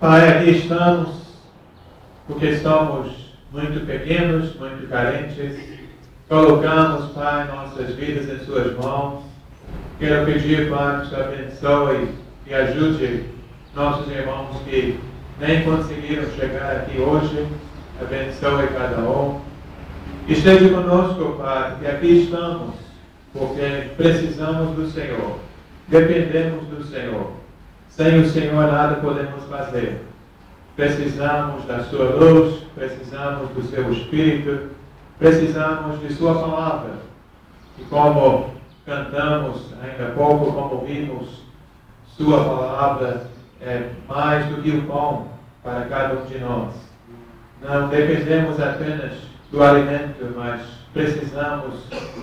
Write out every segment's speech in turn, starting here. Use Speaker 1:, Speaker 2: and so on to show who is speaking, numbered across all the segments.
Speaker 1: Pai, aqui estamos porque somos muito pequenos, muito carentes. Colocamos, Pai, nossas vidas em Suas mãos. Quero pedir, Pai, que o Senhor abençoe e ajude nossos irmãos que nem conseguiram chegar aqui hoje. Abençoe cada um. Esteja conosco, Pai, que aqui estamos porque precisamos do Senhor. Dependemos do Senhor. Sem o Senhor nada podemos fazer. Precisamos da Sua luz, precisamos do Seu Espírito, precisamos de Sua palavra. E como cantamos ainda há pouco, como vimos, Sua palavra é mais do que o pão para cada um de nós. Não dependemos apenas do alimento, mas precisamos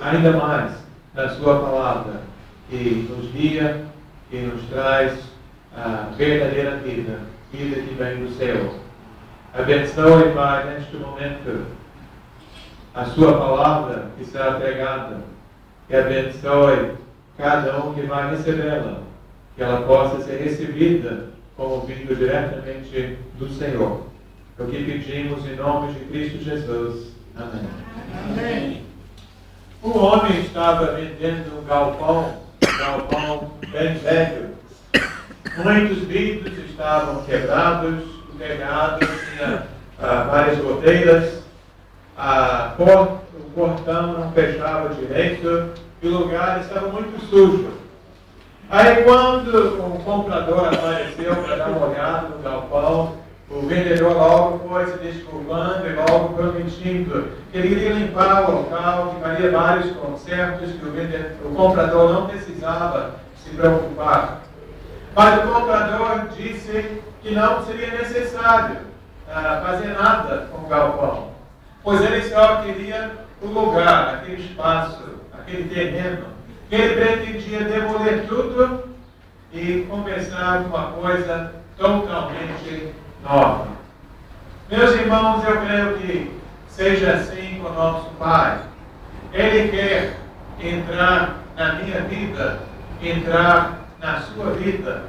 Speaker 1: ainda mais da Sua palavra, que nos guia, que nos traz a verdadeira vida, vida que vem do céu. Abençoe, Pai, neste momento, a Sua palavra que será pregada, e abençoe cada um que vai recebê-la, que ela possa ser recebida como vindo diretamente do Senhor. É o que pedimos em nome de Cristo Jesus. Amém.
Speaker 2: Amém.
Speaker 1: Um homem estava vendendo um galpão bem velho. Muitos vidros estavam quebrados, o telhado tinha várias goteiras, o portão não fechava direito e o lugar estava muito sujo. Aí quando o comprador apareceu para dar uma olhada no galpão, o vendedor logo foi se desculpando e logo prometindo que ele iria limpar o local, que faria vários consertos, que o comprador não precisava se preocupar. Mas o comprador disse que não seria necessário fazer nada com o galpão, pois ele só queria o lugar, aquele espaço, aquele terreno, que ele pretendia demolir tudo e começar uma coisa totalmente nova. Meus irmãos, eu creio que seja assim com o nosso Pai. Ele quer entrar na minha vida, entrar na sua vida,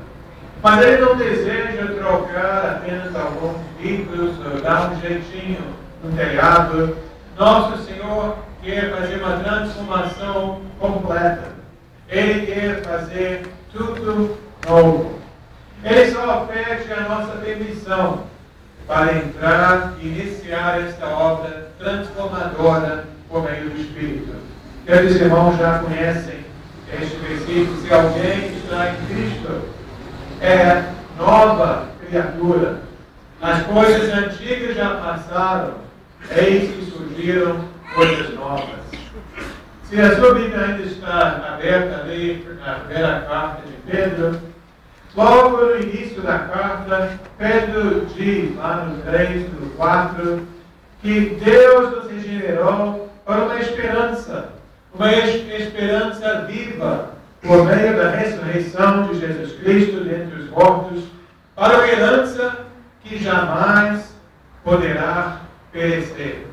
Speaker 1: mas Ele não deseja trocar apenas alguns vidros, dar um jeitinho no telhado. Nosso Senhor quer fazer uma transformação completa. Ele quer fazer tudo novo. Ele só pede a nossa permissão para entrar e iniciar esta obra transformadora por meio do Espírito. Os irmãos já conhecem este versículo: se alguém está em Cristo, é nova criatura. As coisas antigas já passaram, eis que surgiram coisas novas. Se a sua Bíblia ainda está aberta a ler a primeira carta de Pedro, logo no início da carta, Pedro diz, lá no 3, no 4, que Deus nos regenerou para uma esperança viva, por meio da ressurreição de Jesus Cristo dentre os mortos, para uma herança que jamais poderá perecer.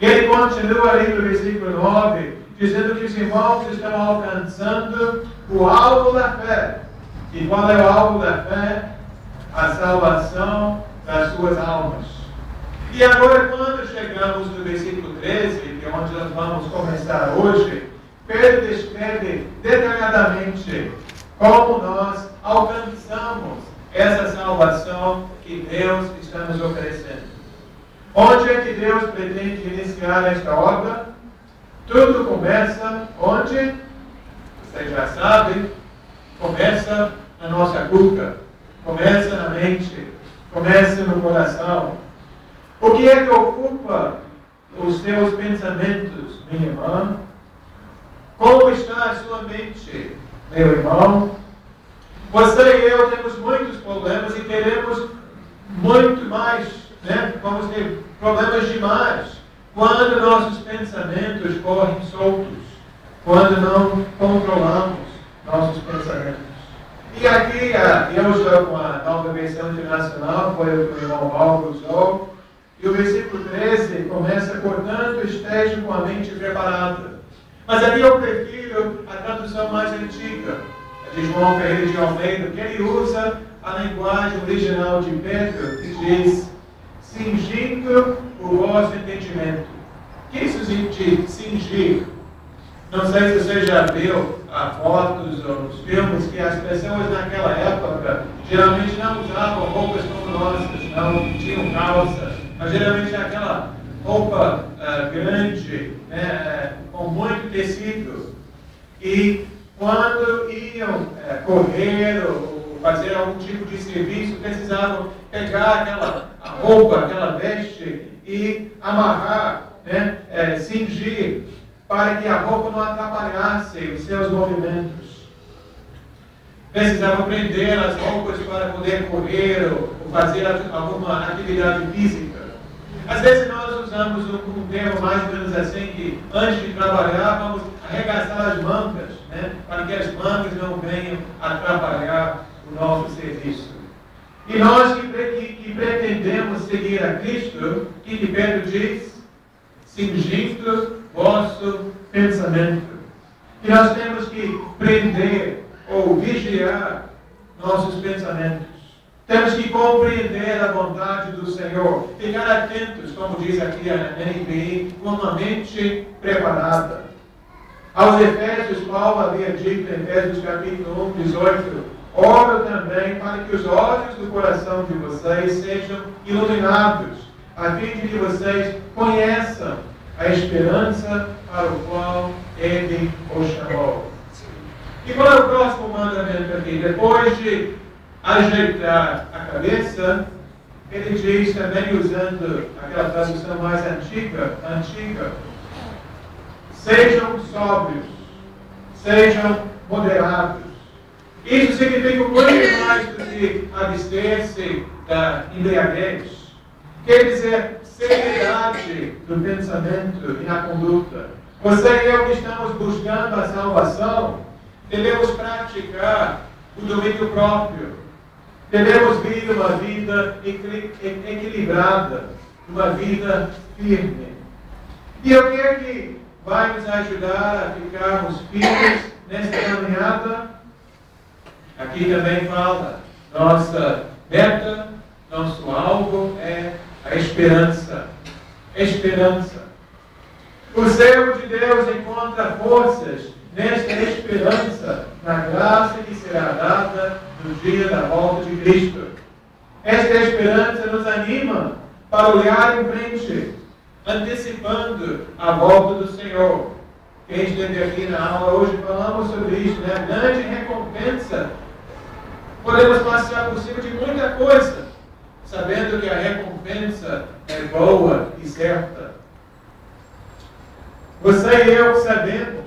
Speaker 1: E ele continua ali no versículo 9, dizendo que os irmãos estão alcançando o alvo da fé. E qual é o alvo da fé? A salvação das suas almas. E agora, quando chegamos no versículo 13, que é onde nós vamos começar hoje, Pedro descreve detalhadamente como nós alcançamos essa salvação que Deus está nos oferecendo. Onde é que Deus pretende iniciar esta obra? Tudo começa onde? Vocês já sabem, começa na nossa cuca, começa na mente, começa no coração. O que é que ocupa os seus pensamentos, minha irmã? Como está a sua mente, meu irmão? Você e eu temos muitos problemas e queremos muito mais, né? Vamos ter problemas demais quando nossos pensamentos correm soltos, quando não controlamos nossos pensamentos. E aqui, eu estou com a nova versão internacional, foi o que o irmão Paulo usou, e o versículo 13 começa: portanto, esteja com a mente preparada. Mas aqui eu prefiro a tradução mais antiga, a de João Ferreira de Almeida, que ele usa a linguagem original de Pedro, que diz: cingindo o vosso entendimento. O que isso significa? Cingir. Não sei se você já viu fotos ou os filmes que as pessoas naquela época geralmente não usavam roupas como nossas, não tinham calça, mas geralmente aquela roupa grande, né, com muito tecido. E quando iam correr ou fazer algum tipo de serviço, precisavam pegar aquela roupa, aquela veste e amarrar, né, cingir, para que a roupa não atrapalhasse os seus movimentos. Precisavam prender as roupas para poder correr ou fazer alguma atividade física. Às vezes nós usamos um termo mais ou menos assim, que antes de trabalhar vamos arregaçar as mangas, né, para que as mangas não venham atrapalhar o nosso serviço. E nós que pretendemos seguir a Cristo, o que Pedro diz? Cingindo vosso pensamento. Que nós temos que prender ou vigiar nossos pensamentos. Temos que compreender a vontade do Senhor. Ficar atentos, como diz aqui a NVI, com uma mente preparada. Aos Efésios, Paulo havia dito em Efésios capítulo 1, 18: oro também para que os olhos do coração de vocês sejam iluminados, a fim de que vocês conheçam a esperança para o qual Ele os chamou. E qual é o próximo mandamento aqui? Depois de ajeitar a cabeça, ele diz também, usando aquela tradução mais antiga, sejam sóbrios, sejam moderados. Isso significa muito mais do que abster-se da embriaguez. Quer dizer, seriedade do pensamento e na conduta. Você e eu que estamos buscando a salvação, devemos praticar o domínio próprio. Devemos viver uma vida equilibrada, uma vida firme. E o que é que vai nos ajudar a ficarmos firmes nessa caminhada? Aqui também fala, nossa meta, nosso alvo é a esperança. Esperança. O servo de Deus encontra forças nesta esperança, na graça que será dada no dia da volta de Cristo. Esta esperança nos anima para olhar em frente, antecipando a volta do Senhor. Quem esteve aqui na aula hoje, falamos sobre isso, né? A grande recompensa. Podemos passar por cima de muita coisa, sabendo que a recompensa é boa e certa. Você e eu sabemos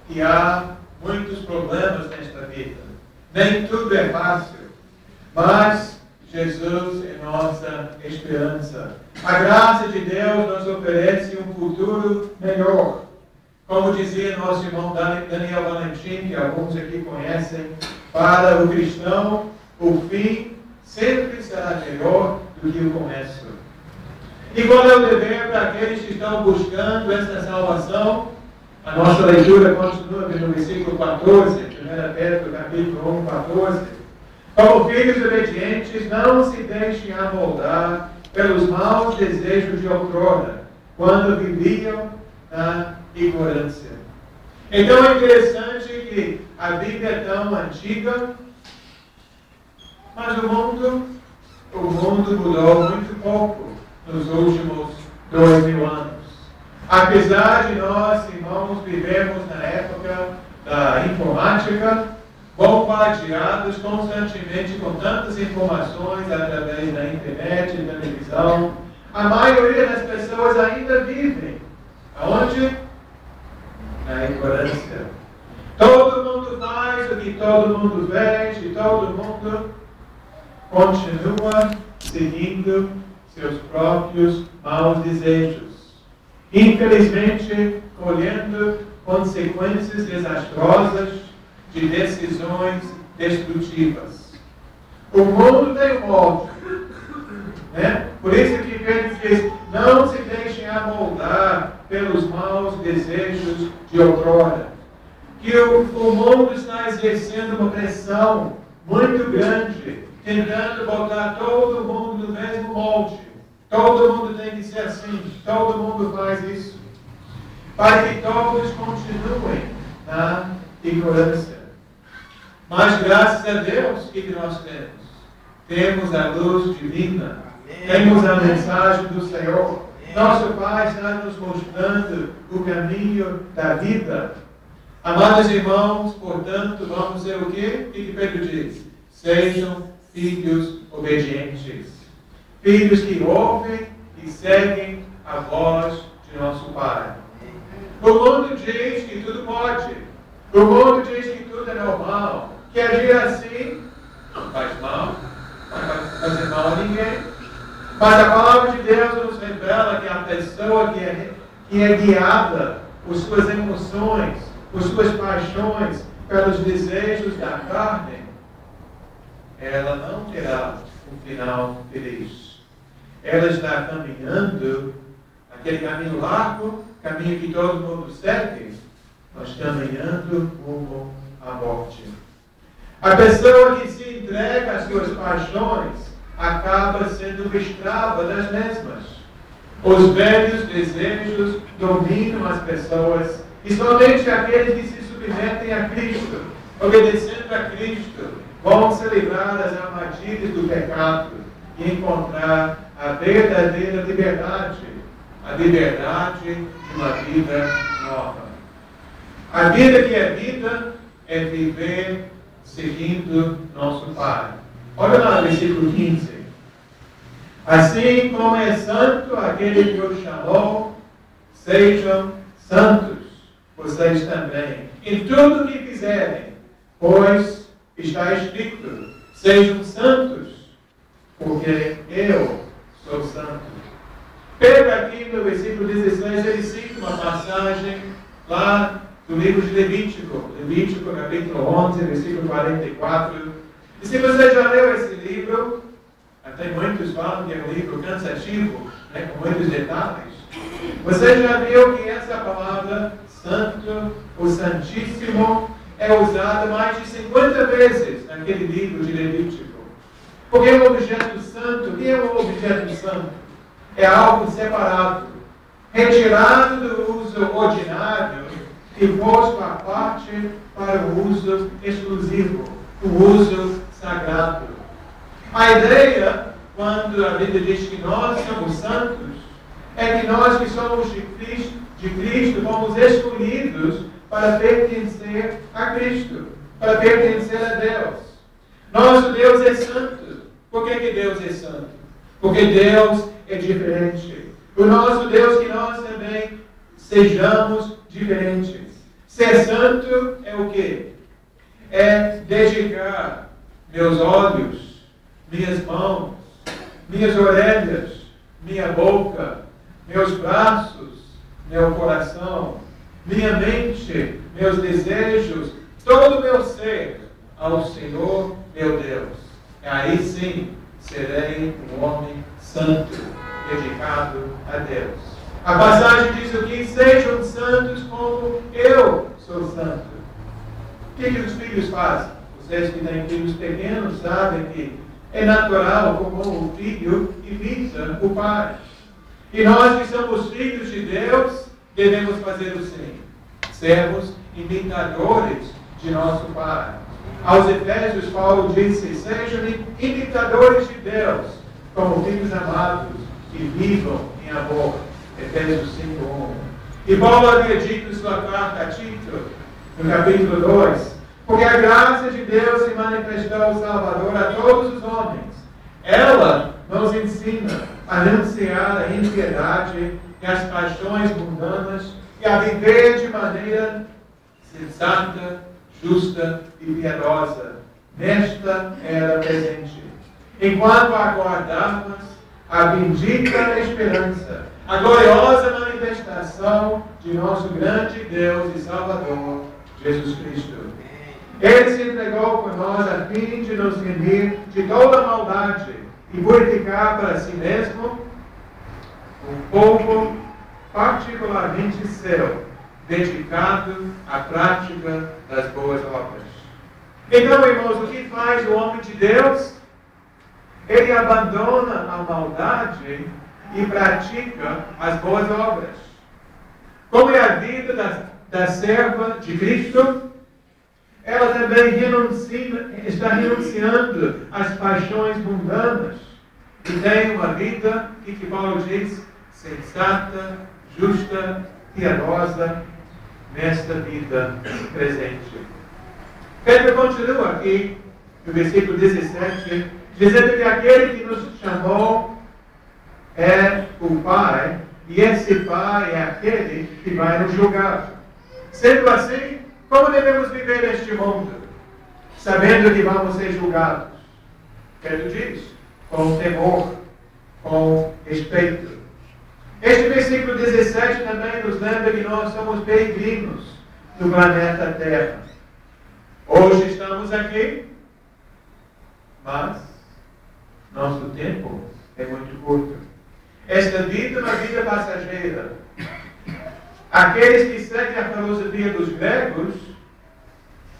Speaker 1: que há muitos problemas nesta vida. Nem tudo é fácil. Mas Jesus é nossa esperança. A graça de Deus nos oferece um futuro melhor. Como dizia nosso irmão Daniel Valentim, que alguns aqui conhecem, para o cristão, o fim sempre será melhor do que o começo. E qual é o dever para aqueles que estão buscando essa salvação? A nossa leitura continua no versículo 14, 1 Pedro, capítulo 1, 14. Como filhos obedientes, não se deixem amoldar pelos maus desejos de outrora, quando viviam na ignorância. Então é interessante que a Bíblia é tão antiga, mas o mundo mudou muito pouco nos últimos 2000 anos. Apesar de nós, irmãos, vivemos na época da informática, bombardeados constantemente com tantas informações através da internet e da televisão, a maioria das pessoas ainda vivem. Aonde? Na ignorância. Todo mundo faz o que todo mundo fez e todo mundo continua seguindo seus próprios maus desejos. Infelizmente, colhendo consequências desastrosas de decisões destrutivas. O mundo tem um molde, né? Por isso que Pedro diz, não se deixem amoldar pelos maus desejos de outrora. Que o mundo está exercendo uma pressão muito grande tentando botar todo mundo no mesmo molde. Todo mundo tem que ser assim. Todo mundo faz isso. Para que todos continuem na ignorância. Mas graças a Deus, o que nós temos? Temos a luz divina. Temos a mensagem do Senhor. Nosso Pai está nos mostrando o caminho da vida. Amados irmãos, portanto, vamos ser o quê? O que Pedro diz? Sejam filhos obedientes. Filhos que ouvem e seguem a voz de nosso Pai. O mundo diz que tudo pode. O mundo diz que tudo é normal. Que agir assim não faz mal. Não vai fazer mal a ninguém. Mas a palavra de Deus nos revela que a pessoa que é guiada por suas emoções, por suas paixões, pelos desejos da carne, ela não terá um final feliz. Ela está caminhando aquele caminho largo, caminho que todo mundo segue, mas caminhando rumo à morte. A pessoa que se entrega às suas paixões acaba sendo escrava das mesmas. Os velhos desejos dominam as pessoas, e somente aqueles que se submetem a Cristo, obedecendo a Cristo, vão se livrar das armadilhas do pecado e encontrar a verdadeira liberdade, a liberdade de uma vida nova. A vida que é vida é viver seguindo nosso Pai. Olha lá, versículo 15. Assim como é santo aquele que o chamou, sejam santos vocês também, em tudo o que fizerem, pois está escrito, sejam santos, porque eu sou santo. Pedro aqui no versículo 16, ele cita uma passagem lá do livro de Levítico, Levítico capítulo 11, versículo 44. E se você já leu esse livro, até muitos falam que é um livro cansativo, né, com muitos detalhes, você já viu que essa palavra, santo, o santíssimo, é usada mais de 50 vezes naquele livro de Levítico. Porque o objeto santo, o que é um objeto santo? É algo separado, retirado do uso ordinário e posto à parte para o uso exclusivo, o uso sagrado. A ideia, quando a Bíblia diz que nós somos santos, é que nós que somos de Cristo fomos escolhidos para pertencer a Cristo, para pertencer a Deus. Nosso Deus é santo. Por que Deus é santo? Porque Deus é diferente. O nosso Deus, que nós também sejamos diferentes. Ser santo é o quê? É dedicar meus olhos, minhas mãos, minhas orelhas, minha boca, meus braços, meu coração, minha mente, meus desejos, todo o meu ser ao Senhor, meu Deus. E aí sim serei um homem santo, dedicado a Deus. A passagem diz o que? Sejam santos como eu sou santo. O que os filhos fazem? Vocês que têm filhos pequenos sabem que é natural como o filho imita o pai. E nós que somos filhos de Deus, devemos fazer o sim. Sermos imitadores de nosso Pai. Aos Efésios, Paulo disse, sejam imitadores de Deus, como filhos amados, que vivam em amor. Efésios 5:1. E Paulo havia dito em sua carta a Tito, no capítulo 2, porque a graça de Deus se manifestou ao Salvador a todos os homens. Ela nos ensina a anunciar a impiedade e as paixões mundanas e a viver de maneira sensata, justa e piedosa nesta era presente, enquanto aguardamos a bendita esperança, a gloriosa manifestação de nosso grande Deus e Salvador, Jesus Cristo. Ele se entregou por nós a fim de nos remir de toda maldade e purificar para si mesmo um povo particularmente seu, dedicado à prática das boas obras. Então, irmãos, o que faz o homem de Deus? Ele abandona a maldade e pratica as boas obras. Como é a vida da serva de Cristo? Ela também está renunciando às paixões mundanas e tem uma vida que Paulo diz, sensata, justa, piadosa, nesta vida presente. Pedro continua aqui, no versículo 17, dizendo que aquele que nos chamou é o Pai, e esse Pai é aquele que vai nos julgar. Sendo assim, como devemos viver neste mundo? Sabendo que vamos ser julgados. Pedro diz, com temor, com respeito. Este versículo 17 também nos lembra que nós somos peregrinos no planeta Terra. Hoje estamos aqui, mas nosso tempo é muito curto. Esta vida é uma vida passageira. Aqueles que seguem a filosofia dos gregos,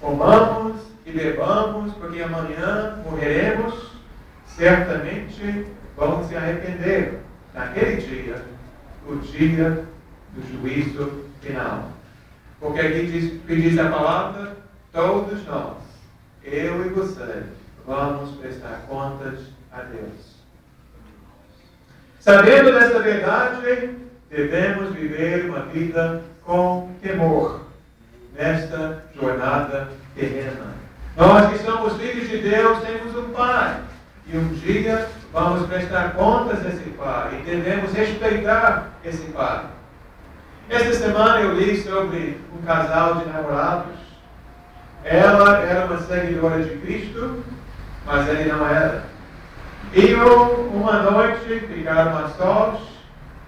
Speaker 1: comamos e bebamos, porque amanhã morreremos, certamente vão se arrepender naquele dia, o dia do juízo final. Porque aqui diz a palavra, todos nós, eu e você, vamos prestar contas a Deus. Sabendo dessa verdade, devemos viver uma vida com temor nesta jornada terrena. Nós que somos filhos de Deus temos um Pai. E um dia vamos prestar contas a esse Pai. E devemos respeitar esse Pai. Esta semana eu li sobre um casal de namorados. Ela era uma seguidora de Cristo, mas ele não era. E uma noite ficaram a sós,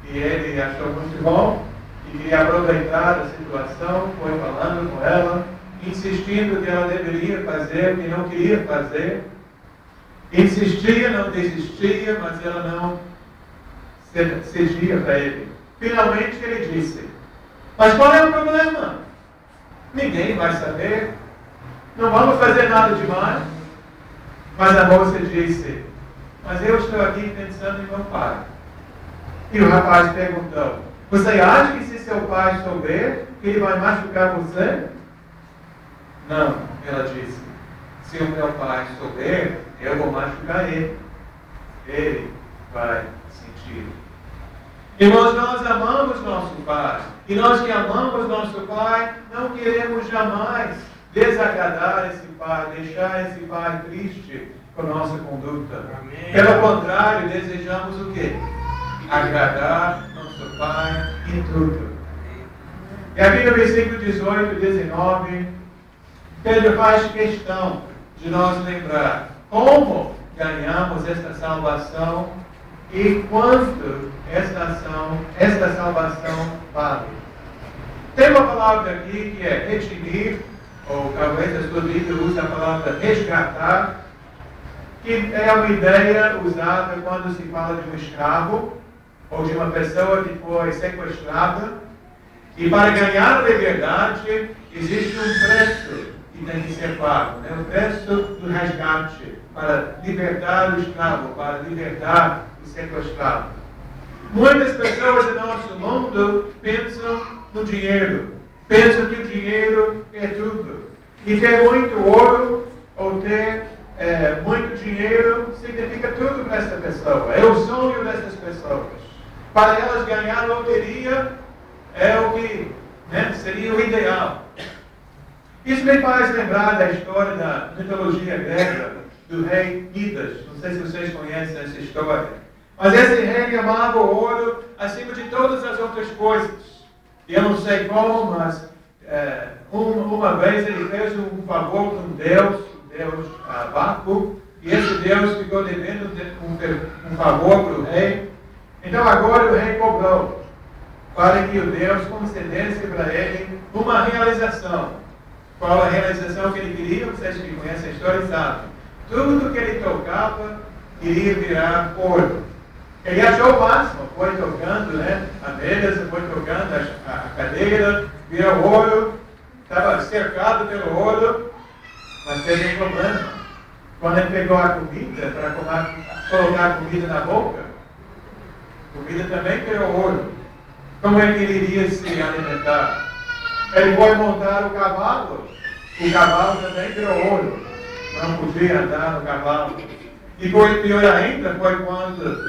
Speaker 1: e ele achou muito bom, e queria aproveitar a situação, foi falando com ela, insistindo que ela deveria fazer o que não queria fazer. Insistia, não desistia, mas ela não cedia para ele. Finalmente ele disse, mas qual é o problema? Ninguém vai saber, não vamos fazer nada demais. Mas a moça disse, mas eu estou aqui pensando em meu pai. E o rapaz perguntou, você acha que se seu pai souber, que ele vai machucar você? Não, ela disse, se o meu pai souber, eu vou machucar ele. Ele vai sentir. Irmãos, nós amamos nosso Pai. E nós que amamos nosso Pai, não queremos jamais desagradar esse Pai, deixar esse Pai triste com nossa conduta. Amém. Pelo contrário, desejamos o quê? Agradar nosso Pai em tudo. E aqui no versículo 18 e 19, Pedro faz questão de nós lembrar como ganhamos esta salvação e quanto esta salvação vale. Tem uma palavra aqui que é redimir, ou talvez a sua Bíblia use a palavra resgatar, que é uma ideia usada quando se fala de um escravo, ou de uma pessoa que foi sequestrada, e para ganhar a liberdade existe um preço que tem que ser pago, né? O preço do resgate, para libertar o escravo, para libertar o sequestrado. Muitas pessoas do nosso mundo pensam no dinheiro, pensam que o dinheiro é tudo. E ter muito ouro ou ter muito dinheiro significa tudo para essa pessoa. É o sonho dessas pessoas. Para elas ganhar loteria é o que seria o ideal. Isso me faz lembrar da história da mitologia grega do rei Midas. Não sei se vocês conhecem essa história. Mas esse rei amava o ouro acima de todas as outras coisas. E eu não sei como, mas uma vez ele fez um favor com Deus, o Deus Baco, e esse Deus ficou devendo um favor para o rei. Então agora o rei cobrou para que o Deus concedesse para ele uma realização. Qual a realização que ele queria? Vocês que conhecem a história sabem. Tudo que ele tocava iria virar ouro. Ele achou o máximo, foi tocando a mesa, foi tocando a cadeira, virou ouro, estava cercado pelo ouro, mas teve um problema. Quando ele pegou a comida para colocar comida na boca? Comida também criou olho. Como é que ele iria se alimentar? Ele foi montar o cavalo também criou olho. Não podia andar no cavalo. E foi pior ainda, foi quando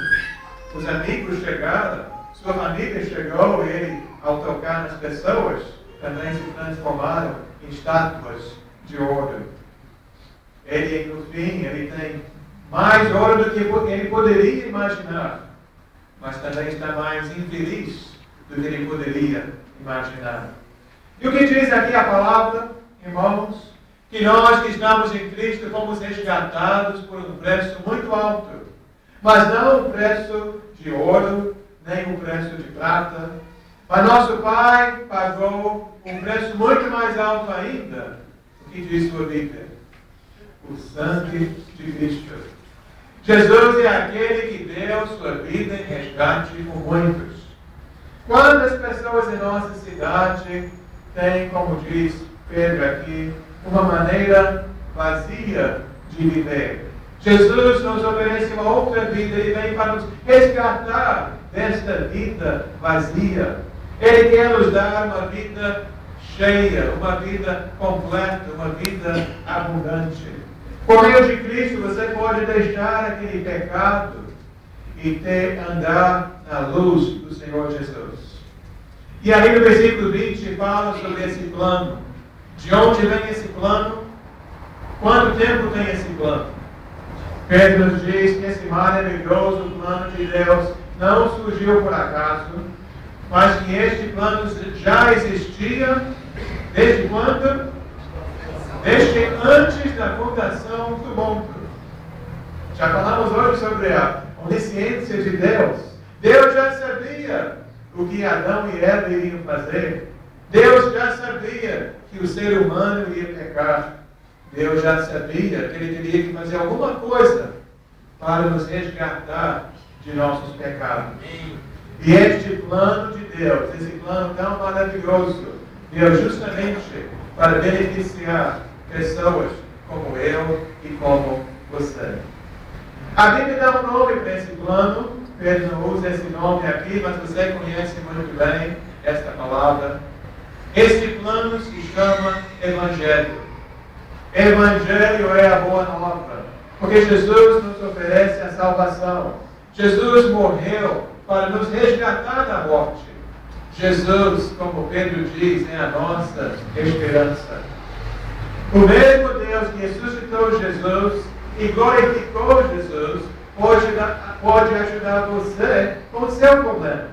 Speaker 1: os amigos chegaram, sua família chegou, e ele, ao tocar nas pessoas, também se transformaram em estátuas de ouro. Ele, no fim, ele tem mais ouro do que ele poderia imaginar, mas também está mais infeliz do que ele poderia imaginar. E o que diz aqui a palavra, irmãos? Que nós que estamos em Cristo fomos resgatados por um preço muito alto, mas não um preço de ouro, nem um preço de prata, mas nosso Pai pagou um preço muito mais alto ainda. O que diz sua Bíblia? O sangue de Cristo. Jesus é aquele que deu sua vida em resgate por muitos. Quantas pessoas em nossa cidade têm, como diz Pedro aqui, uma maneira vazia de viver? Jesus nos oferece uma outra vida, Ele vem para nos resgatar desta vida vazia. Ele quer nos dar uma vida cheia, uma vida completa, uma vida abundante. Por meio de Cristo, você pode deixar aquele pecado e andar na luz do Senhor Jesus. E aí no versículo 20 fala sobre esse plano. De onde vem esse plano? Quanto tempo tem esse plano? Pedro nos diz que esse maravilhoso plano de Deus não surgiu por acaso, mas que este plano já existia desde quando? Desde antes da fundação do mundo. Já falamos hoje sobre a onisciência de Deus. Deus já sabia o que Adão e Eva iriam fazer. Deus já sabia que o ser humano iria pecar. Deus já sabia que Ele teria que fazer alguma coisa para nos resgatar de nossos pecados. E este plano de Deus, esse plano tão maravilhoso, deu justamente para beneficiar pessoas como eu e como você. A Bíblia dá um nome para esse plano. Pedro não usa esse nome aqui, mas você conhece muito bem esta palavra. Este plano se chama Evangelho. Evangelho é a boa nova, porque Jesus nos oferece a salvação. Jesus morreu para nos resgatar da morte. Jesus, como Pedro diz, é a nossa esperança. O mesmo Deus que ressuscitou Jesus e glorificou Jesus pode ajudar você com o seu problema.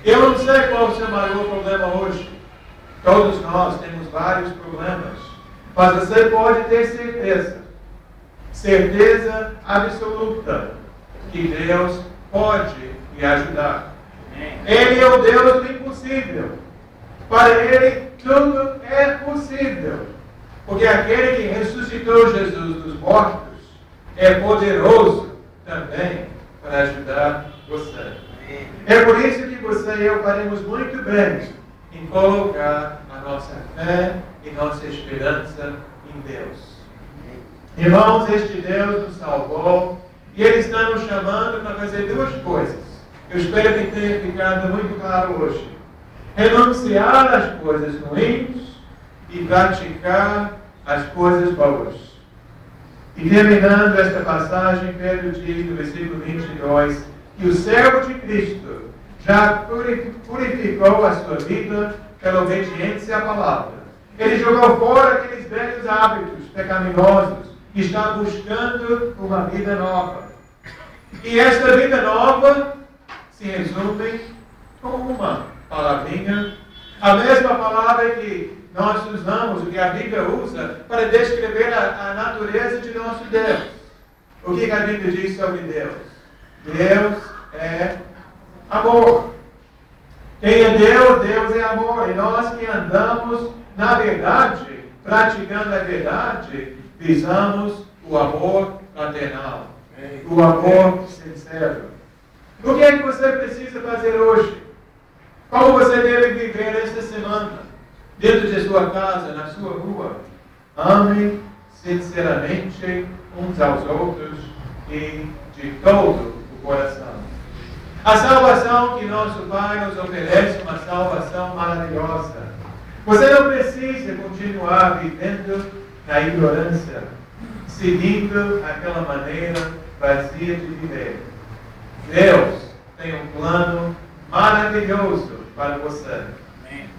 Speaker 1: Eu não sei qual é o seu maior problema hoje. Todos nós temos vários problemas. Mas você pode ter certeza absoluta, que Deus pode lhe ajudar. Ele é o Deus do impossível. Para Ele, tudo é possível. Porque aquele que ressuscitou Jesus dos mortos é poderoso também para ajudar você. É por isso que você e eu faremos muito bem em colocar a nossa fé e nossa esperança em Deus. Irmãos, este Deus nos salvou e Ele está nos chamando para fazer duas coisas. Eu espero que tenha ficado muito claro hoje. Renunciar às coisas ruins e praticar as coisas boas. E terminando esta passagem, Pedro diz no versículo 22 que o servo de Cristo já purificou a sua vida pela obediência à palavra. Ele jogou fora aqueles velhos hábitos pecaminosos e está buscando uma vida nova. E esta vida nova se resume com uma palavrinha, a mesma palavra que nós usamos, o que a Bíblia usa para descrever a natureza de nosso Deus. O que a Bíblia diz sobre Deus? Deus é amor. Quem é Deus? Deus é amor. E nós que andamos na verdade, praticando a verdade, visamos o amor fraternal, o amor sincero. O que é que você precisa fazer hoje? Como você deve viver esta semana? Dentro de sua casa, na sua rua. Ame sinceramente uns aos outros e de todo o coração. A salvação que nosso Pai nos oferece é uma salvação maravilhosa. Você não precisa continuar vivendo na ignorância, seguindo aquela maneira vazia de viver. Deus tem um plano maravilhoso para você.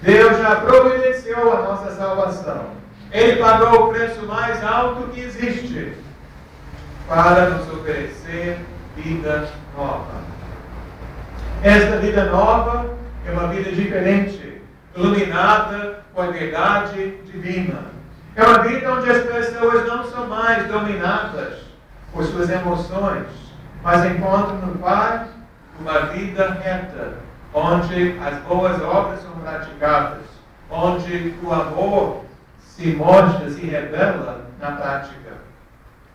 Speaker 1: Deus já providenciou a nossa salvação. Ele pagou o preço mais alto que existe para nos oferecer vida nova. Esta vida nova é uma vida diferente, iluminada com a verdade divina. É uma vida onde as pessoas não são mais dominadas por suas emoções, mas encontram no Pai uma vida reta, onde as boas obras são praticadas, onde o amor se mostra, se revela na prática.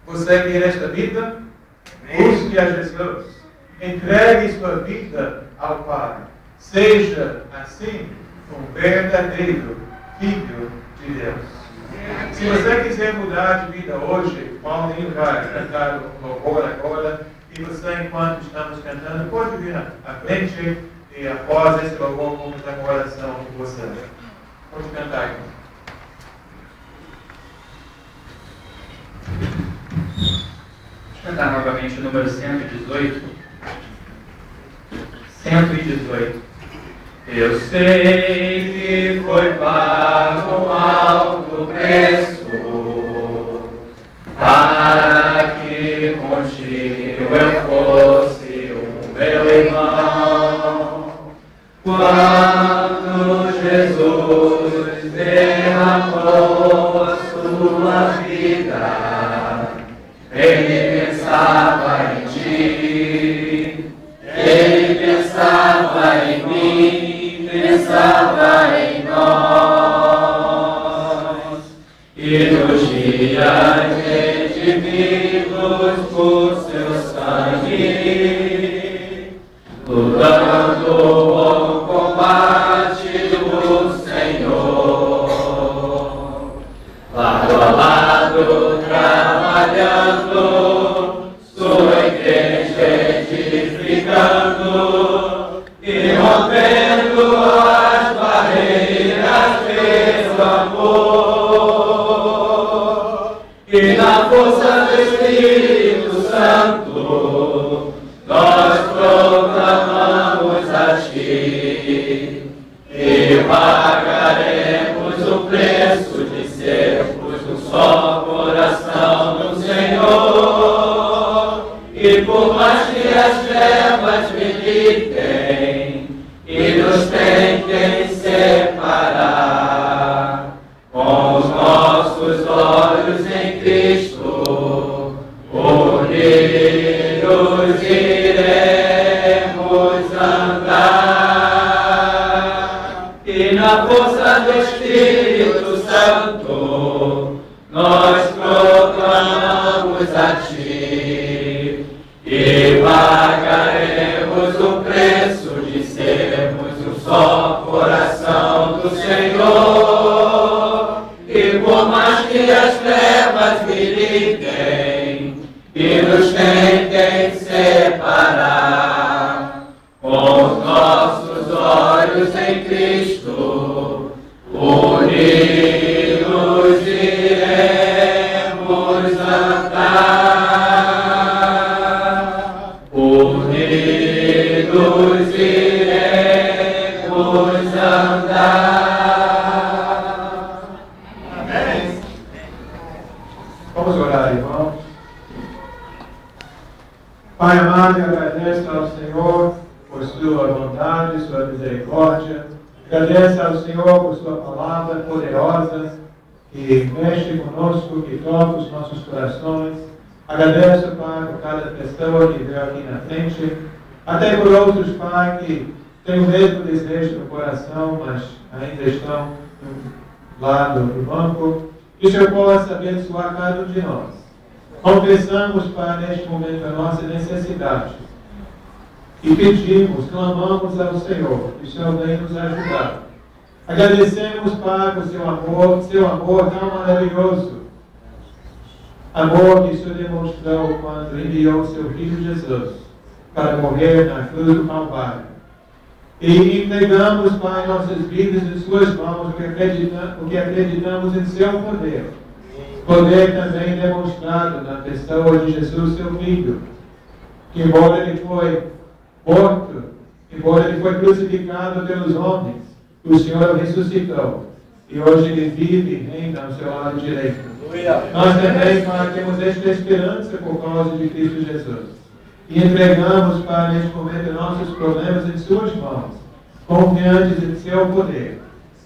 Speaker 1: Você quer esta vida? Busque a Jesus. Entregue sua vida ao Pai. Seja, assim, um verdadeiro Filho de Deus. Se você quiser mudar de vida hoje, Paulinho vai cantar o louvor agora. E você, enquanto estamos cantando, pode vir à frente e após esse louvor, vamos fazer uma oração com você. Pode cantar, irmão.
Speaker 2: Vamos cantar novamente o número 118. 118. Eu sei que foi pago um alto preço para que contigo eu fosse o meu irmão. Quando Jesus derramou a sua vida, Ele pensava em ti, Ele pensava em mim, pensava em nós. E nos dias redimidos por seu sangue, lutando o bom combate do Senhor, lado a lado trabalhando, sua igreja edificando e rompendo as barreiras pelo amor. E na força do Espírito Santo nós proclamamos a Ti e pagaremos o preço de sermos um só coração no Senhor. E por mais que as trevas militem e nos tentem separar, com os nossos olhos em Cristo, unidos iremos andar. E na força do Espírito Santo nós proclamamos a Ti e pagaremos o preço de sermos um só coração do Senhor. E por mais que as trevas militem e nos tentem separar, com os nossos olhos em Cristo, unidos iremos andar. Unidos iremos andar.
Speaker 1: Amém. Vamos orar, irmãos. Pai amado, agradeço ao Senhor por sua bondade, sua misericórdia. Agradeço ao Senhor por sua palavra poderosa que mexe conosco, que toca os nossos corações. Agradeço, Pai, por cada pessoa que veio aqui na frente, até por outros, Pai, que têm o mesmo desejo no coração, mas ainda estão lá do banco. Que o Senhor possa abençoar cada um de nós. Confessamos, Pai, neste momento a nossa necessidade. E pedimos, clamamos ao Senhor, que o Senhor venha nos ajudar. Agradecemos, Pai, por seu amor tão maravilhoso. Amor que o Senhor demonstrou quando enviou o seu Filho Jesus para morrer na cruz do Calvário. E entregamos, Pai, nossas vidas em suas mãos, porque acreditamos em seu poder. Poder também demonstrado na pessoa de Jesus, seu Filho, que embora ele foi morto, embora ele foi crucificado pelos homens, o Senhor o ressuscitou. E hoje ele vive e reina ao seu lado direito. Nós também, Pai, temos esta esperança por causa de Cristo Jesus. E entregamos, Pai, neste momento nossos problemas em suas mãos, confiantes em seu poder.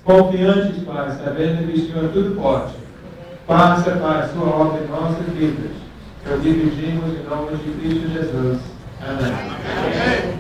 Speaker 1: Confiantes, Pai, sabendo que o Senhor tudo pode. Faça, Pai, a sua obra em nossas vidas. Eu lhe pedimos em nome de Cristo Jesus. Amém.